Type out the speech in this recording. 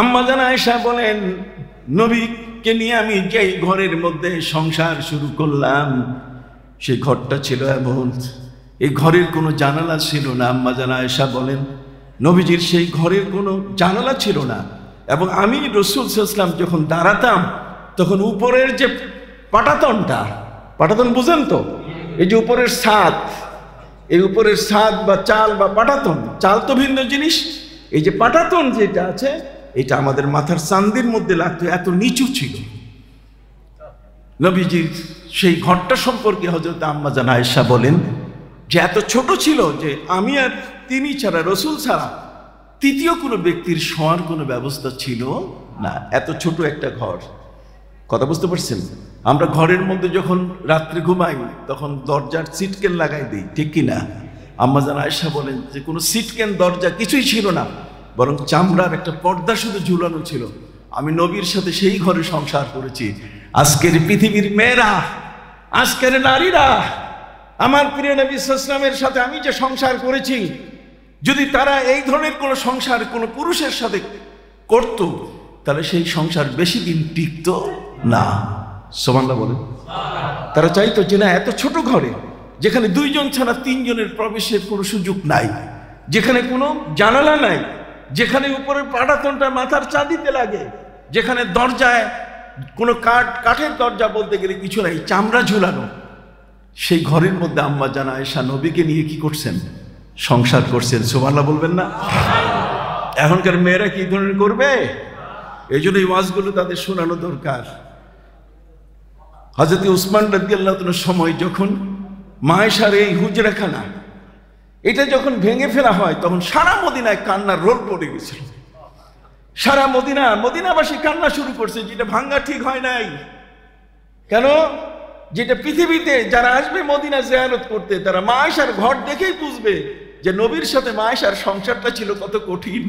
আম্মা জান আয়েশা বলেন, নবীকে নিয়ে আমি যে ঘরের মধ্যে সংসার শুরু করলাম, সেই ঘরটা ছিল এমন, এই ঘরের কোনো জানালা ছিল না। আম্মা জান আয়েশা বলেন, নবীজির সেই ঘরের কোনো জানালা ছিল না, এবং আমি রাসূল সাল্লাল্লাহু আলাইহি ওয়াসাল্লাম যখন দাঁড়াতাম তখন উপরের যে পাটাতনটা, পাটাতন বুঝেন তো, এই যে উপরের ছাদ, এই উপরের ছাদ বা চাল বা পাটাতন, চাল তো ভিন্ন জিনিস, এই যে পাটাতন যেটা আছে এটা আমাদের মাথার চান্দির মধ্যে লাগতো, এত নিচু ছিল। নবীজির সেই ঘরটা সম্পর্কে হযরত আম্মা জান আয়েশা বলেন যে এত ছোট ছিল যে আমি আর তিনি ছাড়া, রাসূল ছাড়া তৃতীয় কোনো ব্যক্তির শোয়ার কোনো ব্যবস্থা ছিল না, এত ছোট একটা ঘর। কথা বুঝতে পারছেন? আমরা ঘরের মধ্যে যখন রাত্রে ঘুমাই তখন দরজার সিটকেন লাগাই দিই, ঠিক কিনা? আম্মা জান আয়েশা বলেন যে কোনো সিটকেন দরজা কিছুই ছিল না, বরং চামড়ার একটা পর্দা শুধু ঝুলানো ছিল। আমি নবীর সাথে সেই ঘরে সংসার করেছি। আজকের পৃথিবীর মেয়েরা, আজকের নারীরা, আমার প্রিয় নবী সাল্লাল্লাহু আলাইহি ওয়াসাল্লামের সাথে আমি যে সংসার করেছি, যদি তারা এই ধরনের কোনো সংসার কোনো পুরুষের সাথে করত, তাহলে সেই সংসার বেশি দিন টিকত না। সুবহানাল্লাহ বলেন। তারা চাইতো যে না, এত ছোট ঘরে যেখানে দুইজন ছাড়া তিনজনের প্রবেশের কোনো সুযোগ নাই, যেখানে কোনো জানালা নাই, যেখানে উপরের পাটাতনটা মাথার চাঁদিতে লাগে, যেখানে দরজায় কোনো কাঠের দরজা বলতে গেলে কিছু নাই, চামড়া ঝুলানো, সেই ঘরের মধ্যে আম্মা জান আয়েশা নবীকে নিয়ে কি করছেন? সংসার করছেন। সুবহানাল্লাহ বলবেন না? এখনকার মেয়েরা কি ধরনের করবে? এই জন্য এই ওয়াজগুলো তাদের শোনানো দরকার। হযরত উসমান রাদিয়াল্লাহু তাআলার সময় যখন মায়েশার এই হুজরাখানা এটা যখন ভেঙে ফেলা হয়, তখন সারা মদিনায় কান্নার রোল পড়ে গেছিল। সারা মদিনাবাসী কান্না শুরু করছে, যেটা ভাঙ্গা ঠিক হয় নাই। কেন? যেটা পৃথিবীতে যারা আসবে মদিনা জিয়ারত করতে, তারা মা আয়েশার ঘর দেখেই বুঝবে যে নবীর সাথে মা আয়েশার সংসারটা ছিল কত কঠিন।